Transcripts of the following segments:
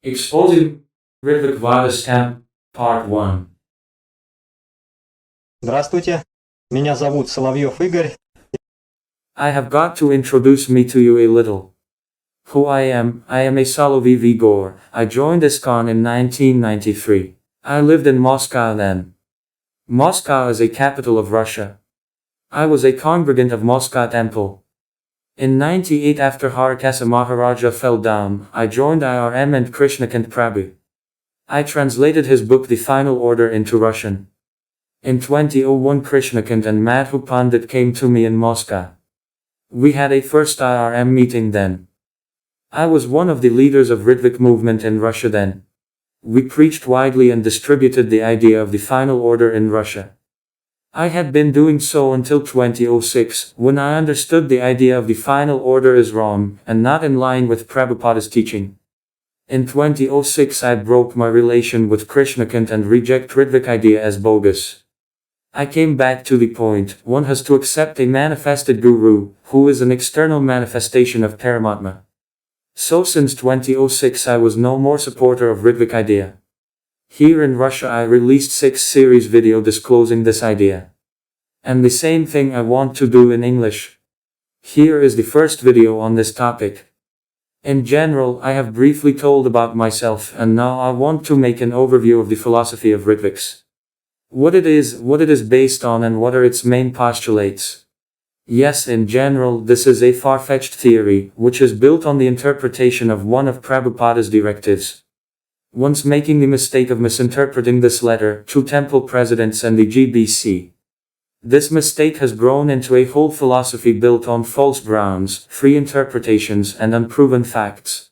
Exposing Ritvik Vada Scam, Part 1. Здравствуйте, меня зовут Соловьев Игорь. I have got to introduce me to you a little. Who I am a Soloviev Igor. I joined Iskcon in 1993. I lived in Moscow then. Moscow is a capital of Russia. I was a congregant of Moscow Temple. In 98 after Harakasa Maharaja fell down, I joined IRM and Krishnakant Prabhu. I translated his book The Final Order into Russian. In 2001 Krishnakant and Madhu Pandit came to me in Moscow. We had a first IRM meeting then. I was one of the leaders of Ritvik movement in Russia then. We preached widely and distributed the idea of the final order in Russia. I had been doing so until 2006, when I understood the idea of the final order is wrong, and not in line with Prabhupada's teaching. In 2006 I broke my relation with Krishnakant and reject Ritvik idea as bogus. I came back to the point, one has to accept a manifested guru, who is an external manifestation of Paramatma. So since 2006 I was no more supporter of Ritvik idea. Here in Russia I released 6 series video disclosing this idea. And the same thing I want to do in English. Here is the first video on this topic. In general, I have briefly told about myself, and now I want to make an overview of the philosophy of Ritviks. What it is based on, and what are its main postulates. Yes, in general, this is a far-fetched theory, which is built on the interpretation of one of Prabhupada's directives. Once making the mistake of misinterpreting this letter to temple presidents and the GBC. This mistake has grown into a whole philosophy built on false grounds, free interpretations, and unproven facts.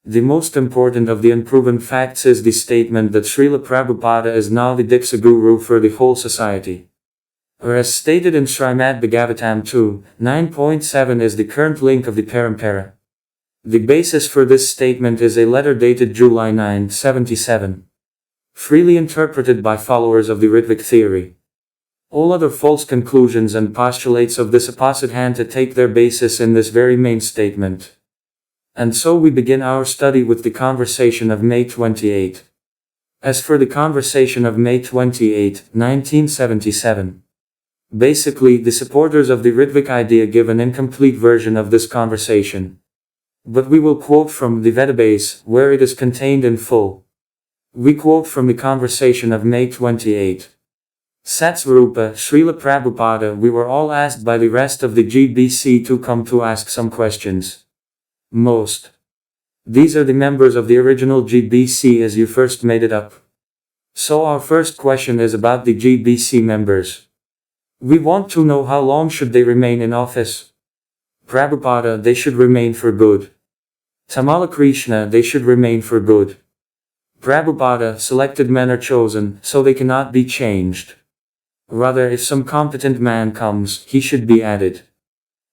The most important of the unproven facts is the statement that Srila Prabhupada is now the Diksha Guru for the whole society. Or as stated in Srimad Bhagavatam 2, 9.7 is the current link of the Parampara. The basis for this statement is a letter dated July 9, 77. Freely interpreted by followers of the Ritvik theory. All other false conclusions and postulates of this opposite hand to take their basis in this very main statement. And so we begin our study with the conversation of May 28. As for the conversation of May 28, 1977. Basically, the supporters of the Ritvik idea give an incomplete version of this conversation. But we will quote from the Vedabase, where it is contained in full. We quote from the conversation of May 28. Satsvarupa, Srila Prabhupada, we were all asked by the rest of the GBC to come to ask some questions. Most. These are the members of the original GBC as you first made it up. So our first question is about the GBC members. We want to know how long should they remain in office. Prabhupada, they should remain for good. Tamal Krishna, they should remain for good. Prabhupada, selected men are chosen, so they cannot be changed. Rather, if some competent man comes, he should be added.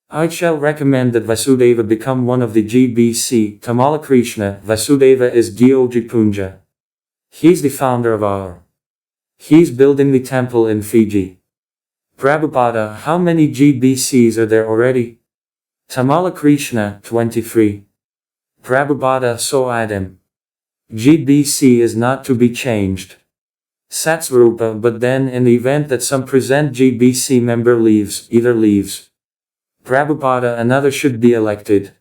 I shall recommend that Vasudeva become one of the GBC, Tamal Krishna. Vasudeva is Dioji Punja. He's the founder of our. He's building the temple in Fiji. Prabhupada, how many GBCs are there already? Tamal Krishna, 23. Prabhupada, so add him. GBC is not to be changed. Satsvarupa, but then in the event that some present GBC member leaves, Prabhupada, another should be elected.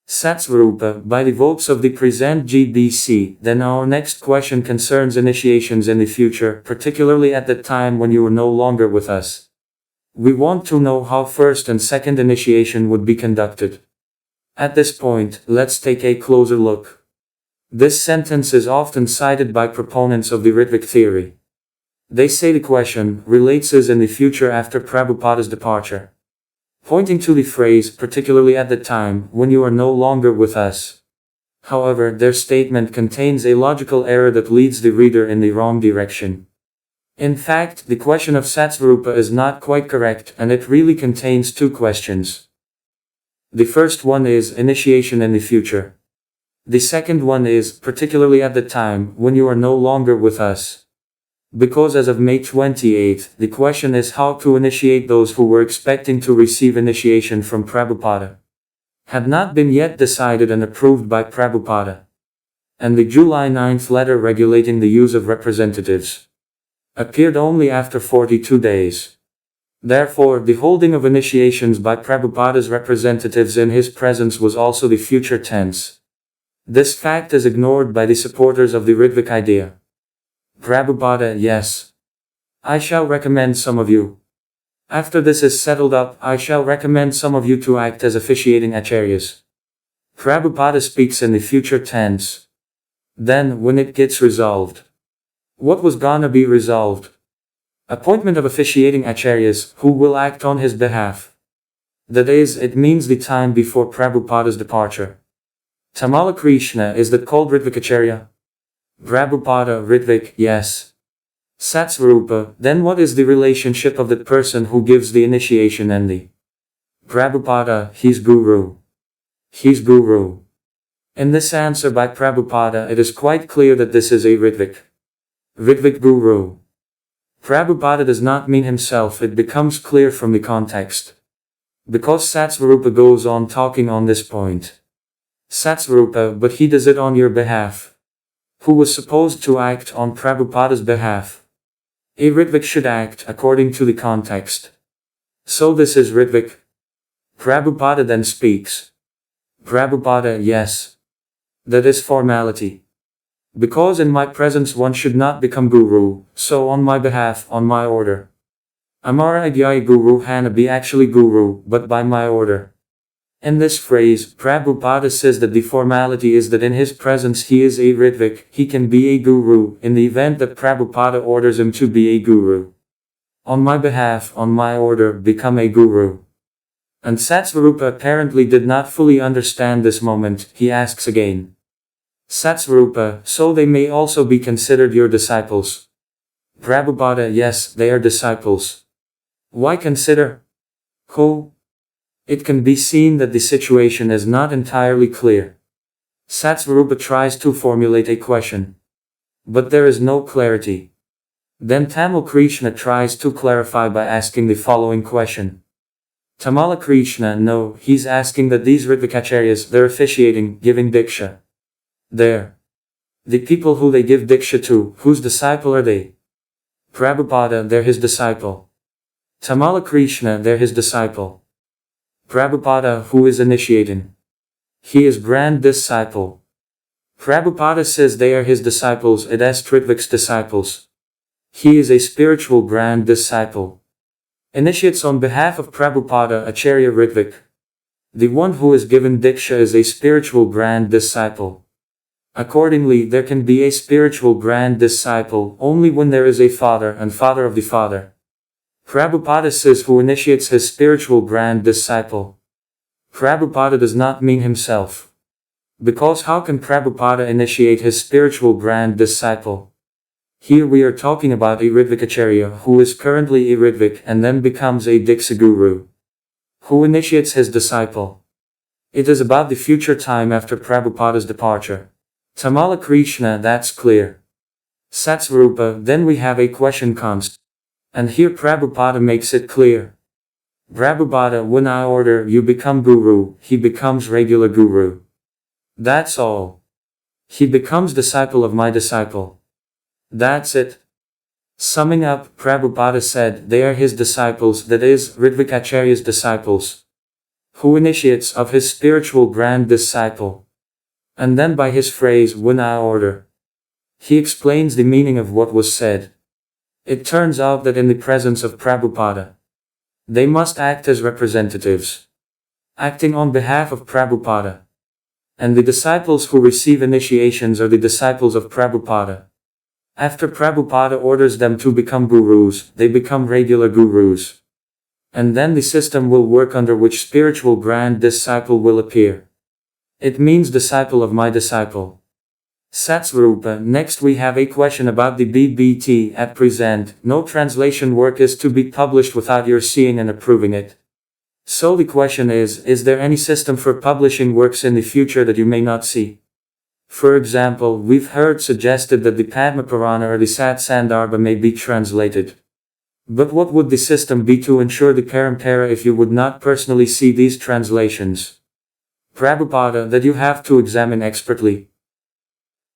Satsvarupa, by the votes of the present GBC, then our next question concerns initiations in the future, particularly at the time when you are no longer with us. We want to know how first and second initiation would be conducted. At this point, let's take a closer look. This sentence is often cited by proponents of the Ritvik theory. They say the question relates is in the future after Prabhupada's departure. Pointing to the phrase, particularly at the time when you are no longer with us. However, their statement contains a logical error that leads the reader in the wrong direction. In fact, the question of Satsvarupa is not quite correct, and it really contains 2 questions. The first one is initiation in the future. The second one is, particularly at the time when you are no longer with us. Because as of May 28, the question is how to initiate those who were expecting to receive initiation from Prabhupada. Had not been yet decided and approved by Prabhupada. and the July 9th letter regulating the use of representatives appeared only after 42 days. Therefore, the holding of initiations by Prabhupada's representatives in his presence was also the future tense. This fact is ignored by the supporters of the Ritvik idea. Prabhupada, yes. I shall recommend some of you. After this is settled up, I shall recommend some of you to act as officiating acharyas. Prabhupada speaks in the future tense. Then, when it gets resolved. What was gonna be resolved? Appointment of officiating acharyas, who will act on his behalf. That is, it means the time before Prabhupada's departure. Tamal Krishna, is that called Ritvik Acharya? Prabhupada, Ritvik, yes. Satsvarupa, then what is the relationship of that person who gives the initiation and the Prabhupada, he's Guru. He's Guru. In this answer by Prabhupada, it is quite clear that this is a Ritvik. Ritvik Guru. Prabhupada does not mean himself, it becomes clear from the context. Because Satsvarupa goes on talking on this point. Satsvarupa, but he does it on your behalf. Who was supposed to act on Prabhupada's behalf? A Ritvik should act according to the context. So this is Ritvik. Prabhupada then speaks. Prabhupada, yes. That is formality. Because in my presence one should not become Guru, so on my behalf, on my order. Amara Agyai Guru Hana be actually Guru, but by my order. In this phrase, Prabhupada says that the formality is that in his presence he is a Ritvik, he can be a Guru, in the event that Prabhupada orders him to be a Guru. On my behalf, on my order, become a Guru. And Satsvarupa apparently did not fully understand this moment, he asks again. Satsvarupa, so they may also be considered your disciples. Prabhupada, yes, they are disciples. Why consider? Who? It can be seen that the situation is not entirely clear. Satsvarupa tries to formulate a question. But there is no clarity. Then Tamal Krishna tries to clarify by asking the following question. Tamal Krishna, no, he's asking that these Ritvikacharyas, they're officiating, giving diksha. There. The people who they give diksha to, whose disciple are they? Prabhupada, they're his disciple. Tamal Krishna, they're his disciple. Prabhupada, who is initiating? He is grand disciple. Prabhupada says they are his disciples, it is Ritvik's disciples. He is a spiritual grand disciple. Initiates on behalf of Prabhupada Acharya Ritvik. The one who is given diksha is a spiritual grand disciple. Accordingly, there can be a spiritual grand disciple only when there is a father and father of the father. Prabhupada says who initiates his spiritual grand disciple. Prabhupada does not mean himself. Because how can Prabhupada initiate his spiritual grand disciple? Here we are talking about a Ritvikacharya who is currently a Ritvik and then becomes a Diksha Guru. Who initiates his disciple? It is about the future time after Prabhupada's departure. Tamal Krishna, that's clear. Satsvarupa, then we have a question comes. And here Prabhupada makes it clear. Prabhupada, when I order you become Guru, he becomes regular Guru. That's all. He becomes disciple of my disciple. That's it. Summing up, Prabhupada said they are his disciples, that is, Ritvikacharya's disciples. Who initiates of his spiritual grand disciple. And then by his phrase, when I order. He explains the meaning of what was said. It turns out that in the presence of Prabhupada, they must act as representatives, acting on behalf of Prabhupada. And the disciples who receive initiations are the disciples of Prabhupada. After Prabhupada orders them to become gurus, they become regular gurus. And then the system will work under which spiritual grand disciple will appear. It means disciple of my disciple. Satsvarupa, next we have a question about the BBT. At present, no translation work is to be published without your seeing and approving it. So the question is there any system for publishing works in the future that you may not see? For example, we've heard suggested that the Padma Purana or the Sat Sandarbha may be translated. But what would the system be to ensure the Parampara if you would not personally see these translations? Prabhupada, that you have to examine expertly.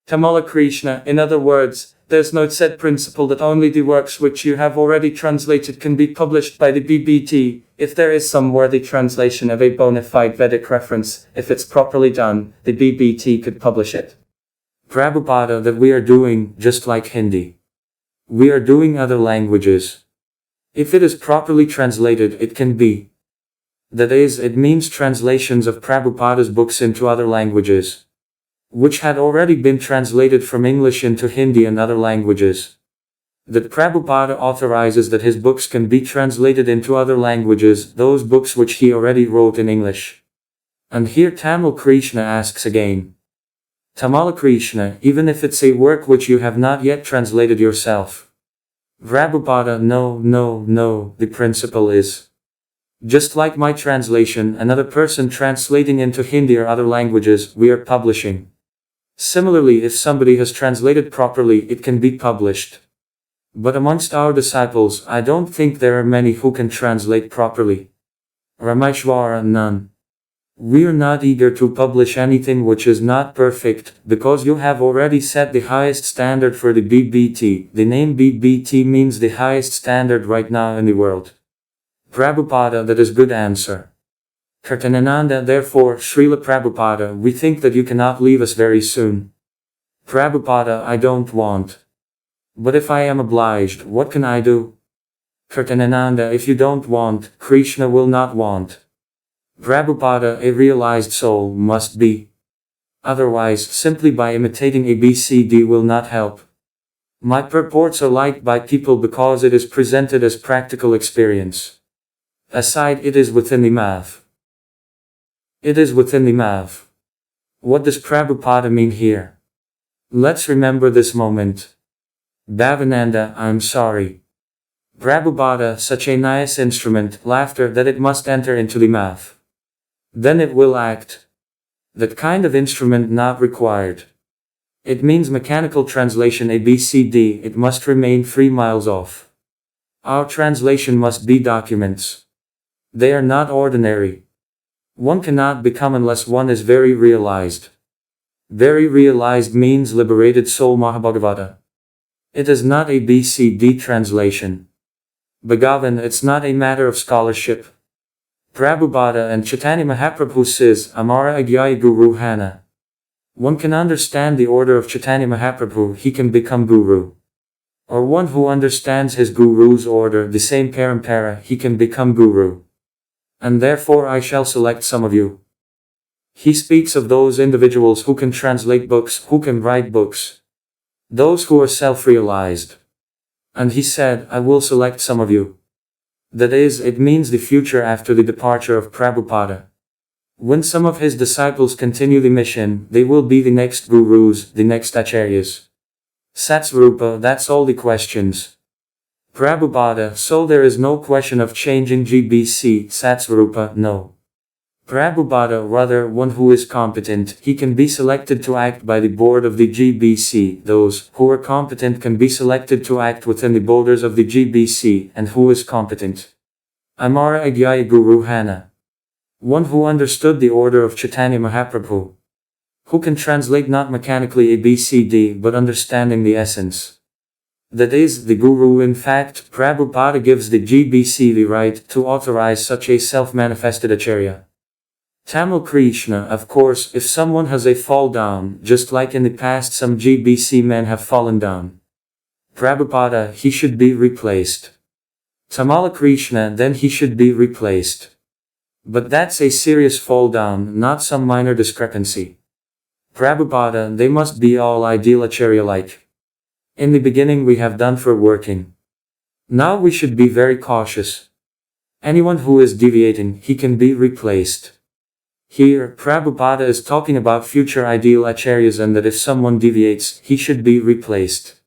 Tamal Krishna, in other words, there's no set principle that only the works which you have already translated can be published by the BBT. If there is some worthy translation of a bona fide Vedic reference, if it's properly done, the BBT could publish it. Prabhupada, that we are doing, just like Hindi. We are doing other languages. If it is properly translated, it can be. That is, it means translations of Prabhupada's books into other languages, which had already been translated from English into Hindi and other languages. That Prabhupada authorizes that his books can be translated into other languages, those books which he already wrote in English. And here Tamal Krishna asks again. Tamal Krishna, even if it's a work which you have not yet translated yourself. Prabhupada, no, the principle is. Just like my translation, another person translating into Hindi or other languages, we are publishing. Similarly, if somebody has translated properly, it can be published. But amongst our disciples, I don't think there are many who can translate properly. Rameshwara, none. We are not eager to publish anything which is not perfect, because you have already set the highest standard for the BBT. The name BBT means the highest standard right now in the world. Prabhupada, that is good answer. Kirtanananda, therefore, Srila Prabhupada, we think that you cannot leave us very soon. Prabhupada, I don't want. But if I am obliged, what can I do? Kirtanananda, if you don't want, Krishna will not want. Prabhupada, a realized soul must be. Otherwise, simply by imitating ABCD will not help. My purports are liked by people because it is presented as practical experience. Aside, it is within the math. It is within the math. What does Prabhupada mean here? Let's remember this moment. Bhavananda, I'm sorry. Prabhupada, such a nice instrument, laughter, that it must enter into the math. Then it will act. That kind of instrument not required. It means mechanical translation ABCD, it must remain 3 miles off. Our translation must be documents. They are not ordinary. One cannot become unless one is very realized. Very realized means liberated soul Mahabhagavata. It is not a BCD translation. Bhagavan, it's not a matter of scholarship. Prabhupada and Chaitanya Mahaprabhu says, Amara Agyaya Guru Hana. One can understand the order of Chaitanya Mahaprabhu, he can become Guru. Or one who understands his Guru's order, the same Parampara, he can become Guru. And therefore I shall select some of you. He speaks of those individuals who can translate books, who can write books. Those who are self-realized. And he said, I will select some of you. That is, it means the future after the departure of Prabhupada. When some of his disciples continue the mission, they will be the next gurus, the next acharyas. Satsvarupa, that's all the questions. Prabhupada, so there is no question of changing GBC, Satsvarupa, no. Prabhupada, rather one who is competent, he can be selected to act by the board of the GBC. Those who are competent can be selected to act within the borders of the GBC, and who is competent. Amara Agyaya Guru Hana. One who understood the order of Chaitanya Mahaprabhu. Who can translate not mechanically ABCD but understanding the essence. That is, the Guru. In fact, Prabhupada gives the GBC the right to authorize such a self-manifested acharya. Tamal Krishna, of course, if someone has a fall down, just like in the past some GBC men have fallen down. Prabhupada, he should be replaced. Tamal Krishna, then he should be replaced. But that's a serious fall down, not some minor discrepancy. Prabhupada, they must be all ideal acharya-like. In the beginning we have done for working. Now we should be very cautious. Anyone who is deviating, he can be replaced. Here, Prabhupada is talking about future ideal acharyas and that if someone deviates, he should be replaced.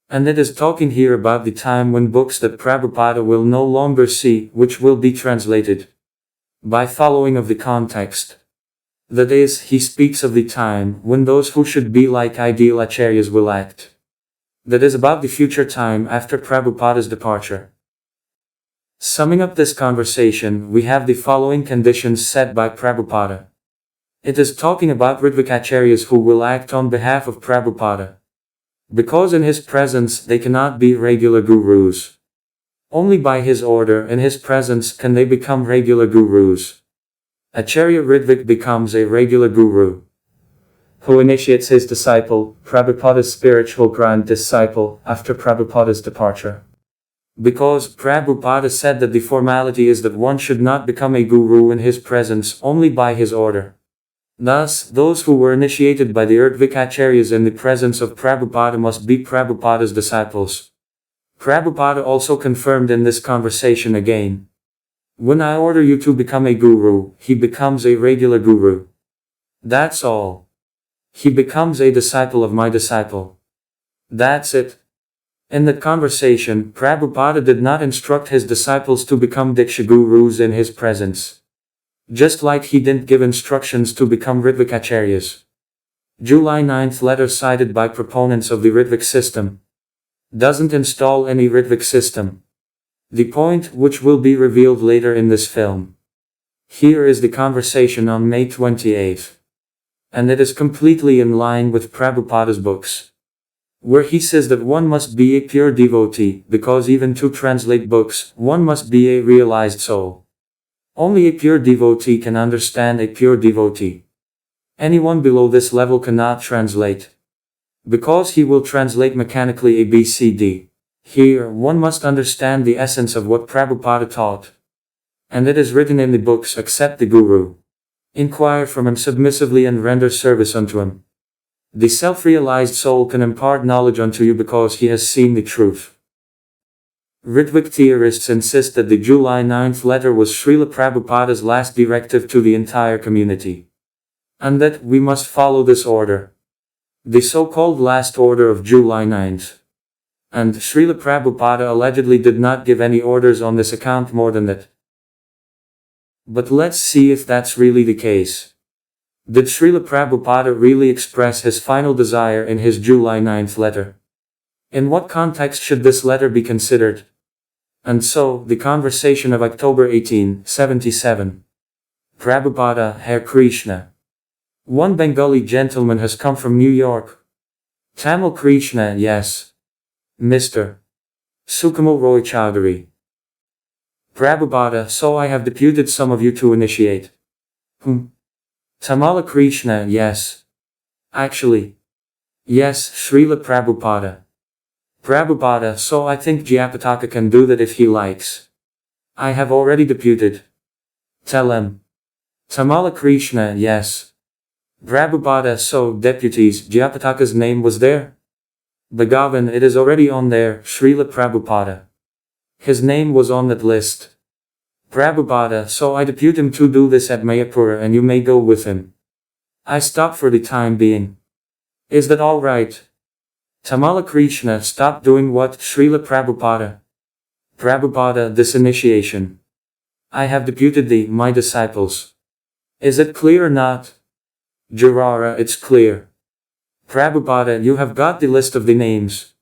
And it is talking here about the time when books that Prabhupada will no longer see, which will be translated. By following of the context. That is, he speaks of the time when those who should be like ideal acharyas will act. That is about the future time after Prabhupada's departure. Summing up this conversation, we have the following conditions set by Prabhupada. It is talking about Ritvik Acharyas who will act on behalf of Prabhupada. Because in his presence they cannot be regular gurus. Only by his order in his presence can they become regular gurus. Acharya Ritvik becomes a regular guru, who initiates his disciple, Prabhupada's spiritual grand disciple, after Prabhupada's departure. Because Prabhupada said that the formality is that one should not become a guru in his presence, only by his order. Thus, those who were initiated by the Ritvik Acharyas in the presence of Prabhupada must be Prabhupada's disciples. Prabhupada also confirmed in this conversation again. When I order you to become a guru, he becomes a regular guru. That's all. He becomes a disciple of my disciple. That's it. In that conversation, Prabhupada did not instruct his disciples to become Diksha gurus in his presence. Just like he didn't give instructions to become Ritvik Acharyas. July 9th letter cited by proponents of the Ritvik system. Doesn't install any Ritvik system. The point which will be revealed later in this film. Here is the conversation on May 28th. And it is completely in line with Prabhupada's books, where he says that one must be a pure devotee, because even to translate books, one must be a realized soul. Only a pure devotee can understand a pure devotee. Anyone below this level cannot translate, because he will translate mechanically A, B, C, D. Here, one must understand the essence of what Prabhupada taught. And it is written in the books, accept the Guru. Inquire from him submissively and render service unto him. The self-realized soul can impart knowledge unto you because he has seen the truth. Ritvik theorists insist that the July 9th letter was Srila Prabhupada's last directive to the entire community. And that we must follow this order. The so-called last order of July 9th. And Srila Prabhupada allegedly did not give any orders on this account more than that. But let's see if that's really the case. Did Srila Prabhupada really express his final desire in his July 9th letter? In what context should this letter be considered? And so, the conversation of October 1877. Prabhupada, Hare Krishna. One Bengali gentleman has come from New York. Tamal Krishna, yes. Mr. Sukamal Roy Chowdhury. Prabhupada, so I have deputed some of you to initiate. Tamal Krishna, yes. Actually. Yes, Srila Prabhupada. Prabhupada, so I think Jayapataka can do that if he likes. I have already deputed. Tell him. Tamal Krishna, yes. Prabhupada, so deputies, Jayapataka's name was there? Bhagavan, it is already on there, Srila Prabhupada. His name was on that list. Prabhupada, so I depute him to do this at Mayapura and you may go with him. I stop for the time being. Is that alright? Tamal Krishna, stop doing what, Srila Prabhupada? Prabhupada, this initiation. I have deputed my disciples. Is it clear or not? Jarara, it's clear. Prabhupada, you have got the list of the names.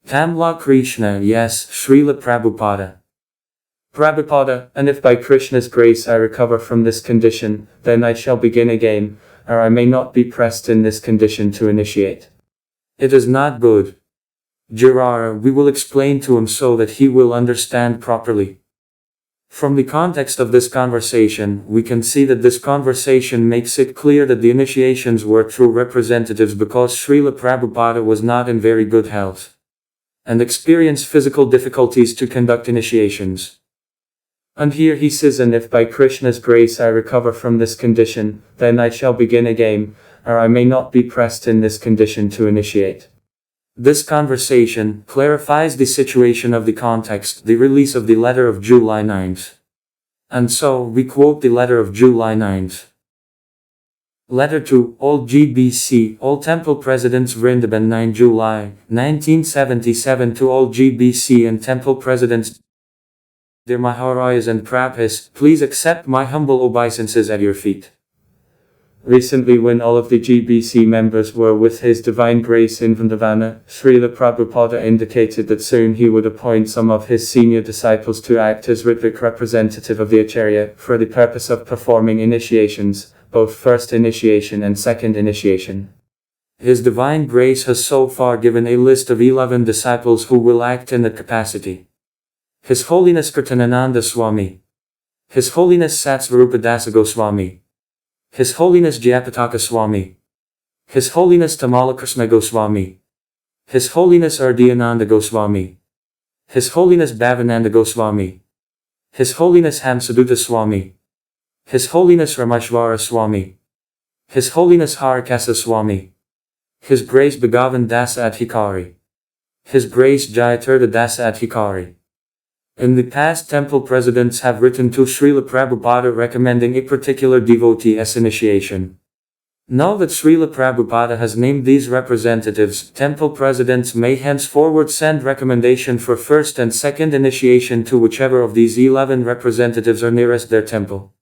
Tamal Krishna, yes, Srila Prabhupada. Prabhupada, and if by Krishna's grace I recover from this condition, then I shall begin again, or I may not be pressed in this condition to initiate. It is not good. Jarara, we will explain to him so that he will understand properly. From the context of this conversation, we can see that this conversation makes it clear that the initiations were true representatives because Srila Prabhupada was not in very good health and experienced physical difficulties to conduct initiations. And here he says, and if by Krishna's grace I recover from this condition, then I shall begin again, or I may not be pressed in this condition to initiate. This conversation clarifies the situation of the context, the release of the letter of July 9th. And so, we quote the letter of July 9th. Letter to all GBC, all temple presidents Vrindaban 9 July, 1977 to all GBC and temple presidents. Dear Maharajas and Prabhas, please accept my humble obeisances at your feet. Recently, when all of the GBC members were with His Divine Grace in Vrindavana, Srila Prabhupada indicated that soon he would appoint some of his senior disciples to act as Ritvik representative of the Acharya for the purpose of performing initiations, both first initiation and second initiation. His Divine Grace has so far given a list of 11 disciples who will act in that capacity. His Holiness Kirtanananda Swami, His Holiness Satsvarupa Dasa Goswami, His Holiness Jayapataka Swami, His Holiness Tamal Krishna Goswami, His Holiness Ardyananda Goswami, His Holiness Bhavananda Goswami, His Holiness Hamsaduta Swami, His Holiness Rameshwara Swami, His Holiness Harakasa Swami, His Grace Bhagavan Dasa Adhikari, His Grace Jayatirtha Dasa Adhikari. In the past, temple presidents have written to Srila Prabhupada recommending a particular devotee as initiation. Now that Srila Prabhupada has named these representatives, temple presidents may henceforward send recommendation for first and second initiation to whichever of these 11 representatives are nearest their temple.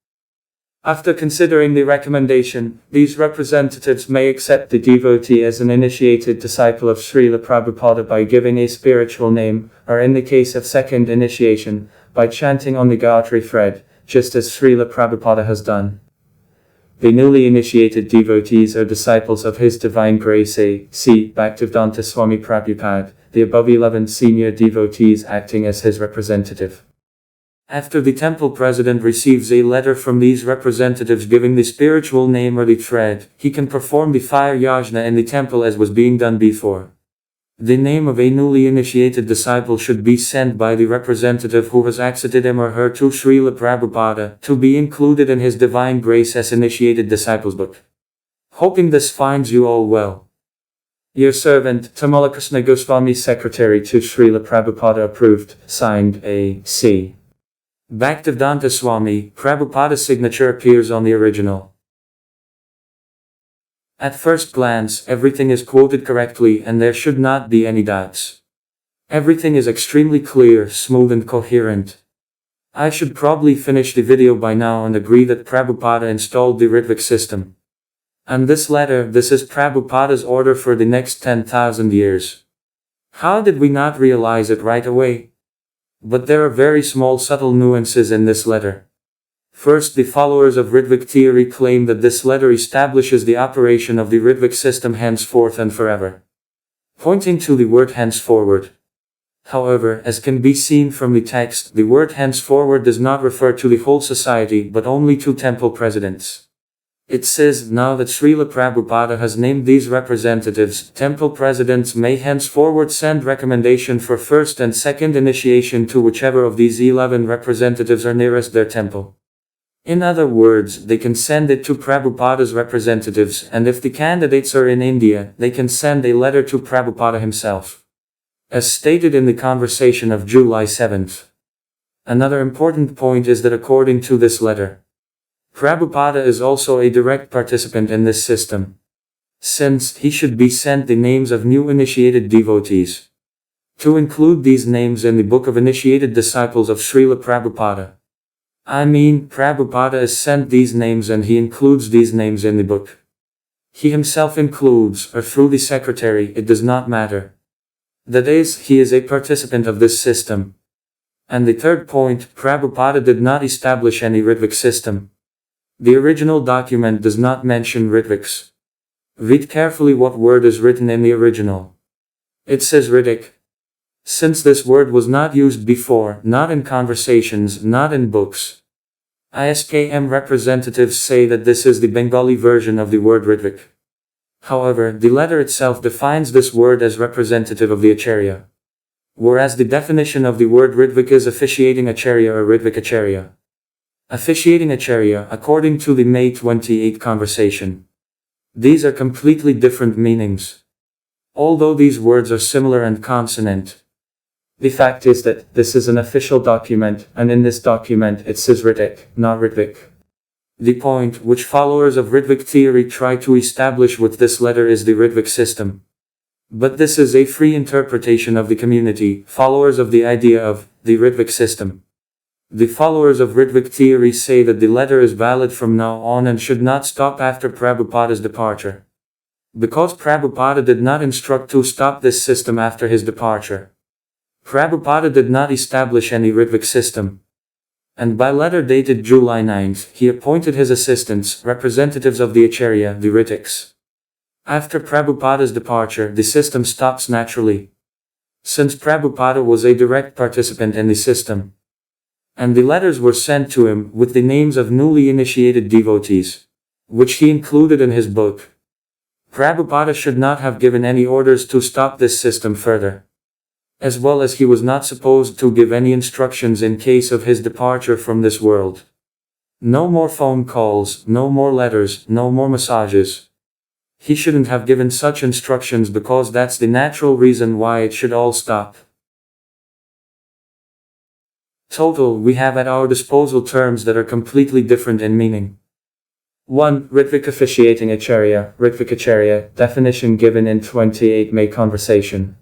After considering the recommendation, these representatives may accept the devotee as an initiated disciple of Srila Prabhupada by giving a spiritual name, or in the case of second initiation, by chanting on the Gayatri thread, just as Srila Prabhupada has done. The newly initiated devotees are disciples of His Divine Grace A.C. Bhaktivedanta Swami Prabhupada, the above 11 senior devotees acting as his representative. After the temple president receives a letter from these representatives giving the spiritual name or the thread, he can perform the fire yajna in the temple as was being done before. The name of a newly initiated disciple should be sent by the representative who has accepted him or her to Srila Prabhupada to be included in His Divine Grace as Initiated Disciples book. Hoping this finds you all well. Your servant, Tamal Krishna Goswami, Secretary to Srila Prabhupada, approved, signed A.C. Bhaktivedanta Swami. Prabhupada's signature appears on the original. At first glance, everything is quoted correctly and there should not be any doubts. Everything is extremely clear, smooth and coherent. I should probably finish the video by now and agree that Prabhupada installed the Ritvik system. And this letter, this is Prabhupada's order for the next 10,000 years. How did we not realize it right away? But there are very small subtle nuances in this letter. First, the followers of Ritvik theory claim that this letter establishes the operation of the Ritvik system henceforth and forever, pointing to the word henceforward. However, as can be seen from the text, the word henceforward does not refer to the whole society but only to temple presidents. It says, now that Srila Prabhupada has named these representatives, temple presidents may henceforward send recommendation for first and second initiation to whichever of these 11 representatives are nearest their temple. In other words, they can send it to Prabhupada's representatives, and if the candidates are in India, they can send a letter to Prabhupada himself. As stated in the conversation of July 7th. Another important point is that according to this letter, Prabhupada is also a direct participant in this system, since he should be sent the names of new initiated devotees. To include these names in the book of initiated disciples of Srila Prabhupada. I mean, Prabhupada is sent these names and he includes these names in the book. He himself includes, or through the secretary, it does not matter. That is, he is a participant of this system. And the third point, Prabhupada did not establish any Ritvik system. The original document does not mention Ritviks. Read carefully what word is written in the original. It says Ritik. Since this word was not used before, not in conversations, not in books. ISKM representatives say that this is the Bengali version of the word Ritvik. However, the letter itself defines this word as representative of the Acharya. Whereas the definition of the word Ritvik is officiating Acharya or Ritvik Acharya. Officiating Acharya, according to the May 28 conversation. These are completely different meanings. Although these words are similar and consonant. The fact is that this is an official document, and in this document it says Ritik, not Ritvik. The point which followers of Ritvik theory try to establish with this letter is the Ritvik system. But this is a free interpretation of the community, followers of the idea of the Ritvik system. The followers of Ritvik theory say that the letter is valid from now on and should not stop after Prabhupada's departure. Because Prabhupada did not instruct to stop this system after his departure. Prabhupada did not establish any Ritvik system. And by letter dated July 9th, he appointed his assistants, representatives of the Acharya, the Ritviks. After Prabhupada's departure, the system stops naturally, since Prabhupada was a direct participant in the system. And the letters were sent to him with the names of newly initiated devotees, which he included in his book. Prabhupada should not have given any orders to stop this system further, as well as he was not supposed to give any instructions in case of his departure from this world. No more phone calls, no more letters, no more massages. He shouldn't have given such instructions because that's the natural reason why it should all stop. Total, we have at our disposal terms that are completely different in meaning. 1. Ritvik officiating Acharya, Ritvik Acharya, definition given in 28 May conversation.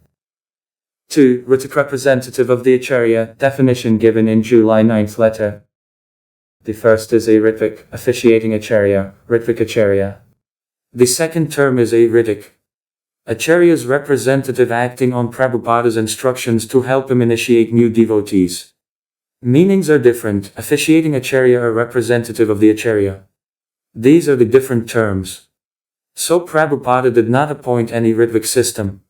2. Ritvik representative of the Acharya, definition given in July 9th letter. The first is a Ritvik, officiating Acharya, Ritvik Acharya. The second term is a Ritvik, Acharya's representative acting on Prabhupada's instructions to help him initiate new devotees. Meanings are different, officiating Acharya or representative of the Acharya. These are the different terms. So Prabhupada did not appoint any Ritvik system,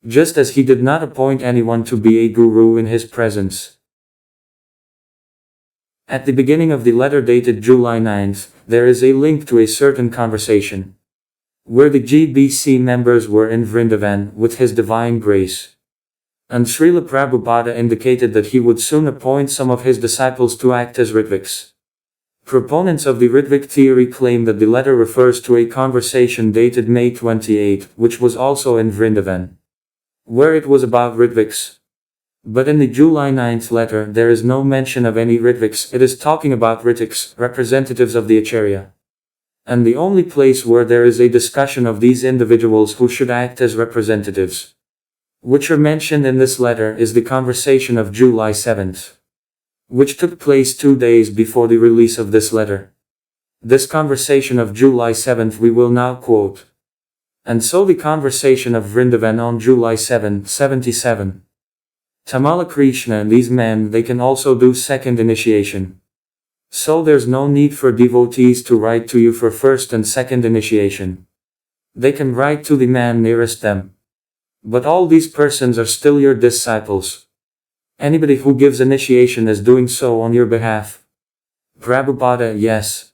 just as he did not appoint anyone to be a guru in his presence. At the beginning of the letter dated July 9th, there is a link to a certain conversation, where the GBC members were in Vrindavan with His Divine Grace. And Srila Prabhupada indicated that he would soon appoint some of his disciples to act as Ritviks. Proponents of the Ritvik theory claim that the letter refers to a conversation dated May 28, which was also in Vrindavan, where it was about Ritviks. But in the July 9th letter, there is no mention of any Ritviks. It is talking about Ritviks, representatives of the Acharya. And the only place where there is a discussion of these individuals who should act as representatives, which are mentioned in this letter, is the conversation of July 7th. Which took place 2 days before the release of this letter. This conversation of July 7th we will now quote. And so the conversation of Vrindavan on July 7, 77. Tamal Krishna, these men, they can also do second initiation. So there's no need for devotees to write to you for first and second initiation. They can write to the man nearest them. But all these persons are still your disciples. Anybody who gives initiation is doing so on your behalf. Prabhupada, yes.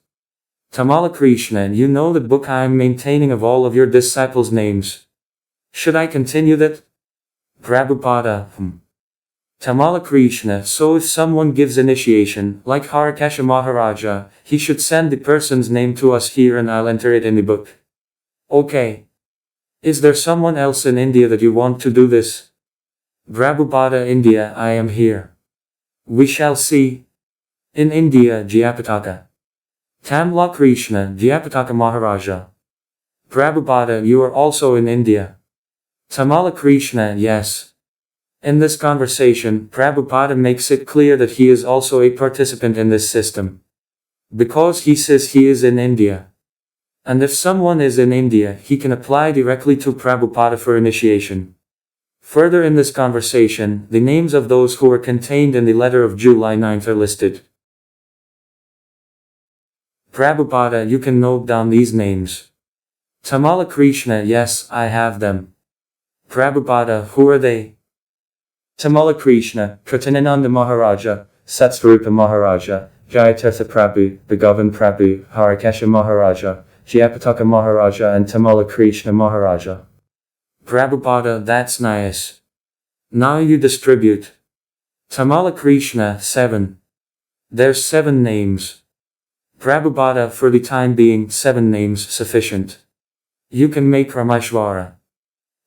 Tamal Krishna, you know the book I am maintaining of all of your disciples' names. Should I continue that? Prabhupada, Tamal Krishna, so if someone gives initiation, like Harakesha Maharaja, he should send the person's name to us here and I'll enter it in the book. Okay. Is there someone else in India that you want to do this? Prabhupada, India, I am here. We shall see. In India, Jayapataka. Tamal Krishna, Jayapataka Maharaja. Prabhupada, you are also in India. Tamal Krishna, yes. In this conversation, Prabhupada makes it clear that he is also a participant in this system, because he says he is in India. And if someone is in India, he can apply directly to Prabhupada for initiation. Further in this conversation, the names of those who are contained in the letter of July 9th are listed. Prabhupada, you can note down these names. Tamal Krishna, yes, I have them. Prabhupada, who are they? Tamal Krishna, Pratanananda Maharaja, Satsvarupa Maharaja, Jayatirtha Prabhu, Bhagavan Prabhu, Harakesha Maharaja, Jayapataka Maharaja and Tamal Krishna Maharaja. Prabhupada, that's nice. Now you distribute. Tamal Krishna, 7. There's 7 names. Prabhupada, for the time being, 7 names sufficient. You can make Rameshwara.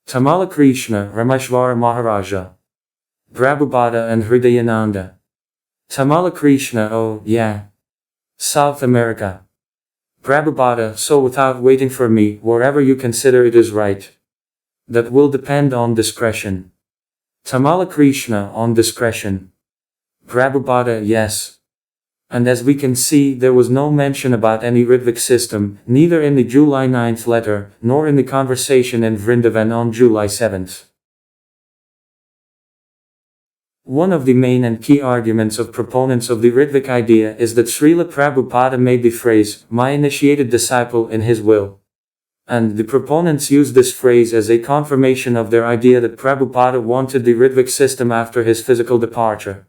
Tamal Krishna, Rameshwara Maharaja. Prabhupada and Hridayananda. Tamal Krishna, oh, yeah. South America. Prabhupada, so without waiting for me, wherever you consider it is right. That will depend on discretion. Tamal Krishna, on discretion. Prabhupada, yes. And as we can see, there was no mention about any Ritvik system, neither in the July 9th letter, nor in the conversation in Vrindavan on July 7th. One of the main and key arguments of proponents of the Ritvik idea is that Srila Prabhupada made the phrase, "my initiated disciple," in his will. And the proponents use this phrase as a confirmation of their idea that Prabhupada wanted the Ritvik system after his physical departure.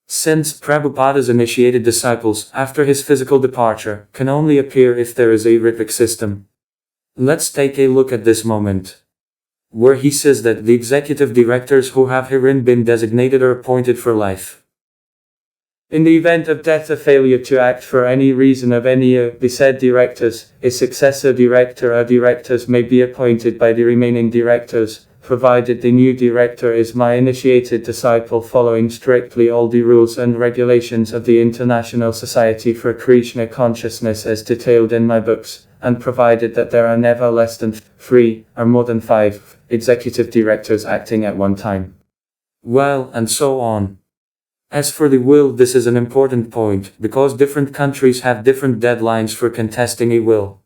Since Prabhupada's initiated disciples, after his physical departure, can only appear if there is a Ritvik system. Let's take a look at this moment, where he says that the executive directors who have herein been designated are appointed for life. In the event of death or failure to act for any reason of any of the said directors, a successor director or directors may be appointed by the remaining directors, provided the new director is my initiated disciple following strictly all the rules and regulations of the International Society for Krishna Consciousness as detailed in my books, and provided that there are never less than 3, or more than 5, executive directors acting at one time. Well, and so on. As for the will, this is an important point, because different countries have different deadlines for contesting a will.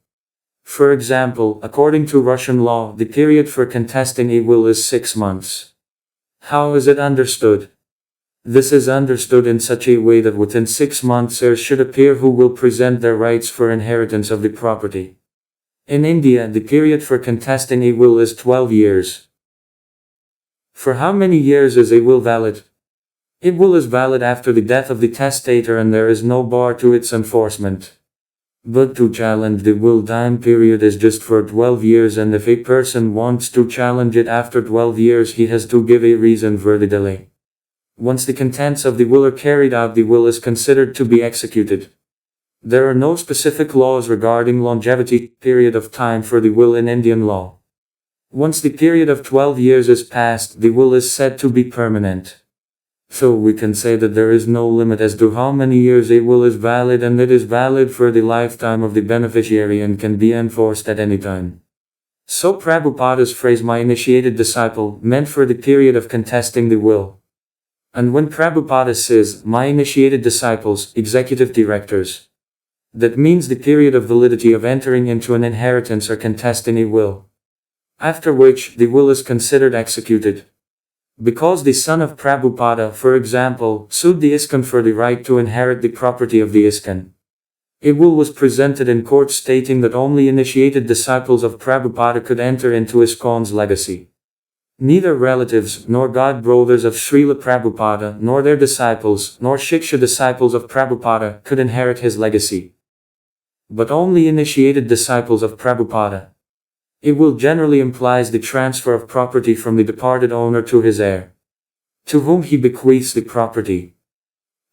For example, according to Russian law, the period for contesting a will is 6 months. How is it understood? This is understood in such a way that within 6 months heirs should appear who will present their rights for inheritance of the property. In India, the period for contesting a will is 12 years. For how many years is a will valid? A will is valid after the death of the testator and there is no bar to its enforcement. But to challenge the will time period is just for 12 years, and if a person wants to challenge it after 12 years he has to give a reason for the delay. Once the contents of the will are carried out, the will is considered to be executed. There are no specific laws regarding longevity period of time for the will in Indian law. Once the period of 12 years is passed, the will is said to be permanent. So we can say that there is no limit as to how many years a will is valid, and it is valid for the lifetime of the beneficiary and can be enforced at any time. So Prabhupada's phrase "my initiated disciple" meant for the period of contesting the will. And when Prabhupada says "my initiated disciples," executive directors, that means the period of validity of entering into an inheritance or contesting a will, after which the will is considered executed. Because the son of Prabhupada, for example, sued the Iskcon for the right to inherit the property of the Iskcon, a will was presented in court stating that only initiated disciples of Prabhupada could enter into Iskcon's legacy. Neither relatives, nor god-brothers of Srila Prabhupada, nor their disciples, nor Shiksha disciples of Prabhupada could inherit his legacy, but only initiated disciples of Prabhupada. A will generally implies the transfer of property from the departed owner to his heir, to whom he bequeaths the property,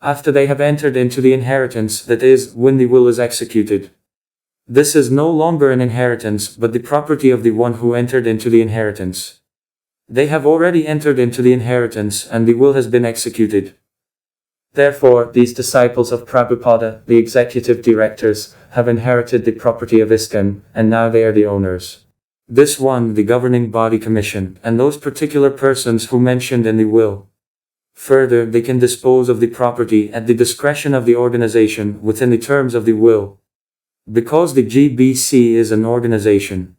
after they have entered into the inheritance, that is, when the will is executed. This is no longer an inheritance, but the property of the one who entered into the inheritance. They have already entered into the inheritance, and the will has been executed. Therefore, these disciples of Prabhupada, the executive directors, have inherited the property of Iskcon, and now they are the owners. This one, the governing body commission, and those particular persons who mentioned in the will. Further, they can dispose of the property at the discretion of the organization within the terms of the will. Because the GBC is an organization,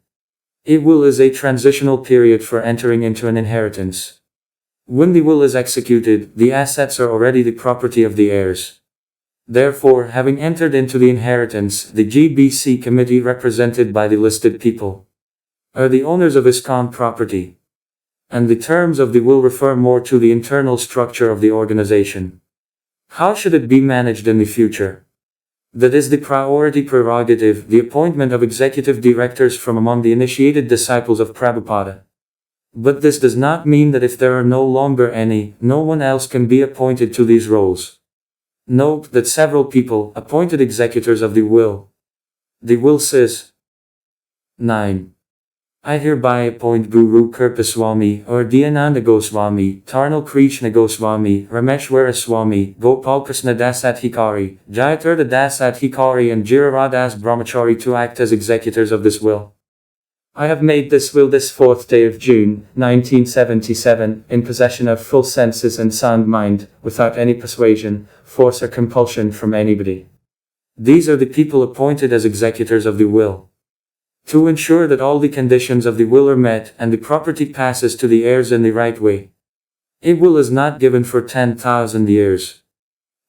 a will is a transitional period for entering into an inheritance. When the will is executed, the assets are already the property of the heirs. Therefore, having entered into the inheritance, the GBC committee represented by the listed people are the owners of Iskcon property. And the terms of the will refer more to the internal structure of the organization. How should it be managed in the future? That is the priority prerogative, the appointment of executive directors from among the initiated disciples of Prabhupada. But this does not mean that if there are no longer any, no one else can be appointed to these roles. Note that several people appointed executors of the will. The will says, 9. I hereby appoint Guru Kirpaswamy or Dyananda Goswami, Tamal Krishna Goswami, Rameshwara Swami, Gopal Krishna Dasadhikari, Jayatirtha Dasadhikari and Giriradas Brahmachari to act as executors of this will. I have made this will this 4th day of June, 1977, in possession of full senses and sound mind, without any persuasion, force or compulsion from anybody. These are the people appointed as executors of the will, to ensure that all the conditions of the will are met and the property passes to the heirs in the right way. A will is not given for 10,000 years.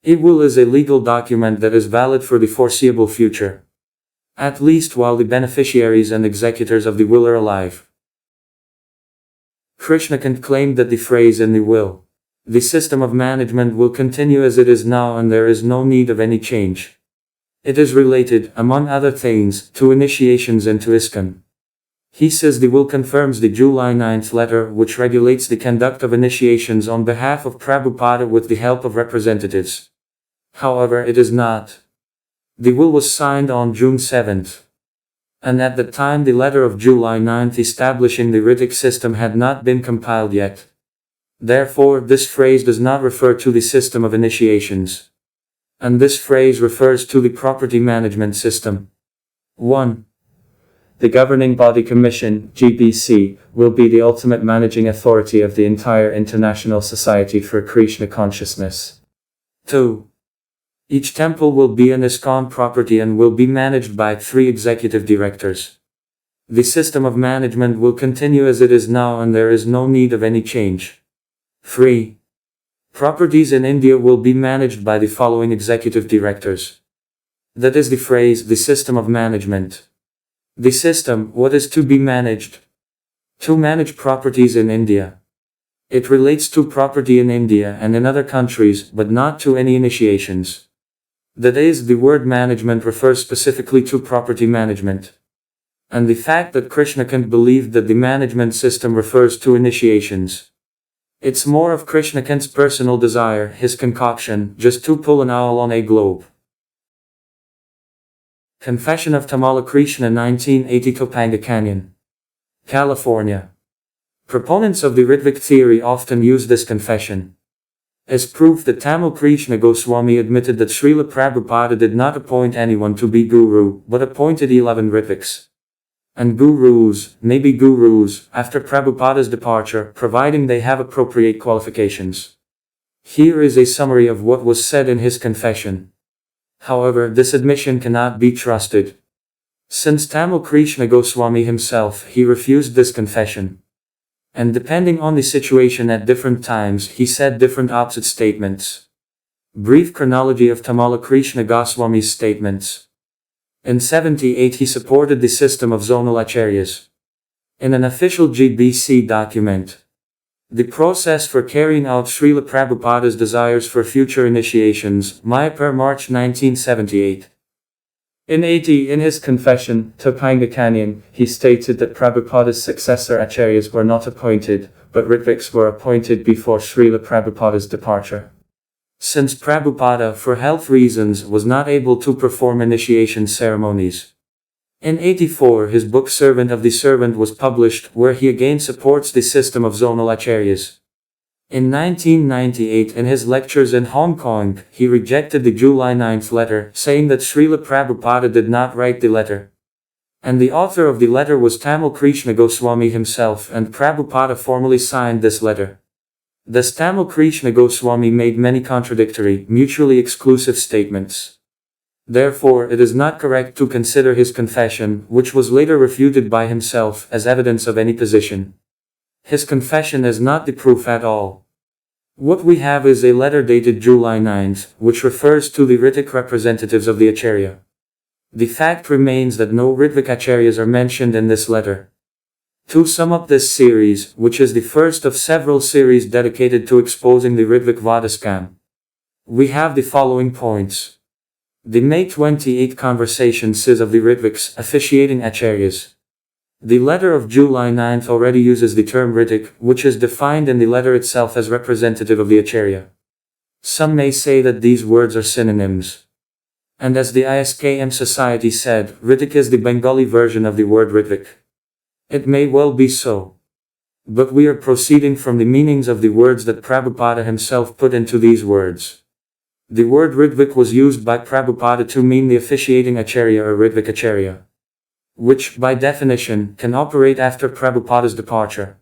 A will is a legal document that is valid for the foreseeable future, at least while the beneficiaries and executors of the will are alive. Krishna claimed that the phrase in the will, the system of management, will continue as it is now and there is no need of any change. It is related, among other things, to initiations into Iskcon. He says the will confirms the July 9th letter which regulates the conduct of initiations on behalf of Prabhupada with the help of representatives. However, it is not. The will was signed on June 7th. And at the time the letter of July 9th establishing the Ritvik system had not been compiled yet. Therefore, this phrase does not refer to the system of initiations. And this phrase refers to the property management system. 1. The Governing Body Commission, GBC, will be the ultimate managing authority of the entire International Society for Krishna Consciousness. 2. Each temple will be an Iskcon property and will be managed by 3 executive directors. The system of management will continue as it is now and there is no need of any change. 3. Properties in India will be managed by the following executive directors. That is the phrase, the system of management. The system, what is to be managed? To manage properties in India. It relates to property in India and in other countries, but not to any initiations. That is, the word management refers specifically to property management. And the fact that Krishna believed that the management system refers to initiations. It's more of Krishna's personal desire, his concoction, just to pull an owl on a globe. Confession of Tamal Krishna, 1980, Topanga Canyon, California. Proponents of the Ritvik theory often use this confession as proof that Tamal Krishna Goswami admitted that Srila Prabhupada did not appoint anyone to be guru, but appointed 11 Ritviks. And gurus may be gurus after Prabhupada's departure, providing they have appropriate qualifications. Here is a summary of what was said in his confession. However, this admission cannot be trusted. Since Tamal Krishna Goswami himself, he refused this confession. And depending on the situation at different times, he said different opposite statements. Brief chronology of Tamal Krishna Goswami's statements. In 78 he supported the system of zonal acharyas. In an official GBC document, the process for carrying out Srila Prabhupada's desires for future initiations, Mayapur, March 1978. In 80, in his confession, Topanga Canyon, he stated that Prabhupada's successor acharyas were not appointed, but Ritviks were appointed before Srila Prabhupada's departure. Since Prabhupada, for health reasons, was not able to perform initiation ceremonies. In 84, his book Servant of the Servant was published, where he again supports the system of zonal acharyas. In 1998, in his lectures in Hong Kong, he rejected the July 9th letter, saying that Srila Prabhupada did not write the letter. And the author of the letter was Tamal Krishna Goswami himself, and Prabhupada formally signed this letter. Thus Tamal Krishna Goswami made many contradictory, mutually exclusive statements. Therefore, it is not correct to consider his confession, which was later refuted by himself, as evidence of any position. His confession is not the proof at all. What we have is a letter dated July 9th, which refers to the Ritvik representatives of the Acharya. The fact remains that no Ritvik Acharyas are mentioned in this letter. To sum up this series, which is the first of several series dedicated to exposing the Ritvik Vada Scam, we have the following points. The May 28 conversation says of the Ritviks officiating Acharyas. The letter of July 9th already uses the term Ritvik, which is defined in the letter itself as representative of the Acharya. Some may say that these words are synonyms. And as the ISKM society said, Ritvik is the Bengali version of the word Ritvik. It may well be so. But we are proceeding from the meanings of the words that Prabhupada himself put into these words. The word Ritvik was used by Prabhupada to mean the officiating Acharya or Ritvik Acharya, which, by definition, can operate after Prabhupada's departure.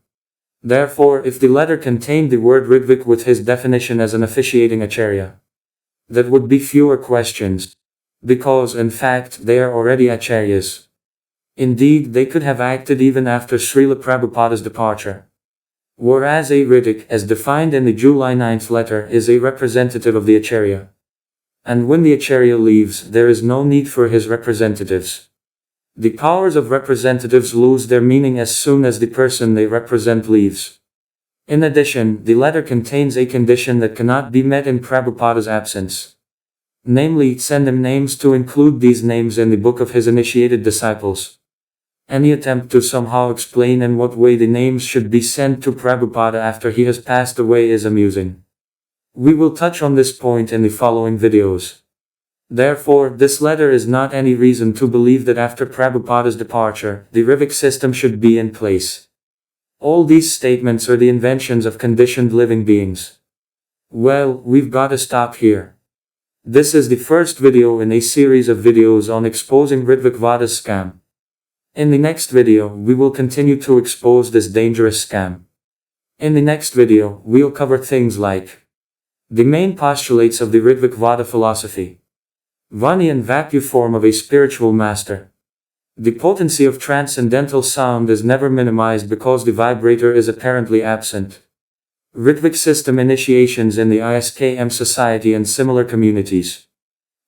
Therefore, if the letter contained the word Ritvik with his definition as an officiating Acharya, that would be fewer questions, because in fact they are already Acharyas. Indeed, they could have acted even after Srila Prabhupada's departure. Whereas a Ritvik, as defined in the July 9th letter, is a representative of the Acharya. And when the Acharya leaves, there is no need for his representatives. The powers of representatives lose their meaning as soon as the person they represent leaves. In addition, the letter contains a condition that cannot be met in Prabhupada's absence. Namely, send him names to include these names in the book of his initiated disciples. Any attempt to somehow explain in what way the names should be sent to Prabhupada after he has passed away is amusing. We will touch on this point in the following videos. Therefore, this letter is not any reason to believe that after Prabhupada's departure, the Ritvik system should be in place. All these statements are the inventions of conditioned living beings. Well, we've got to stop here. This is the first video in a series of videos on exposing Ritvik Vada Scam. In the next video, we will continue to expose this dangerous scam. In the next video, we'll cover things like the main postulates of the Ritvik Vada philosophy, Vani and Vacu form of a spiritual master. The potency of transcendental sound is never minimized because the vibrator is apparently absent. Ritvik system initiations in the ISKM society and similar communities.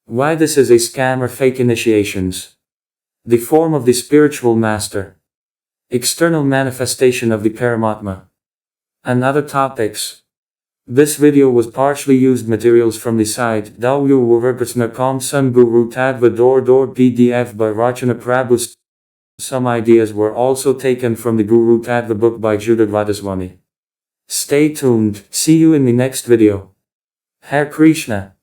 Why this is a scam or fake initiations. The form of the spiritual master. External manifestation of the Paramatma. And other topics. This video was partially used materials from the site www.Krishna.com Sun Guru Tadva Door PDF by Rachana Prabhu. Some ideas were also taken from the Guru Tadva book by Judith Vadaswami. Stay tuned, see you in the next video. Hare Krishna.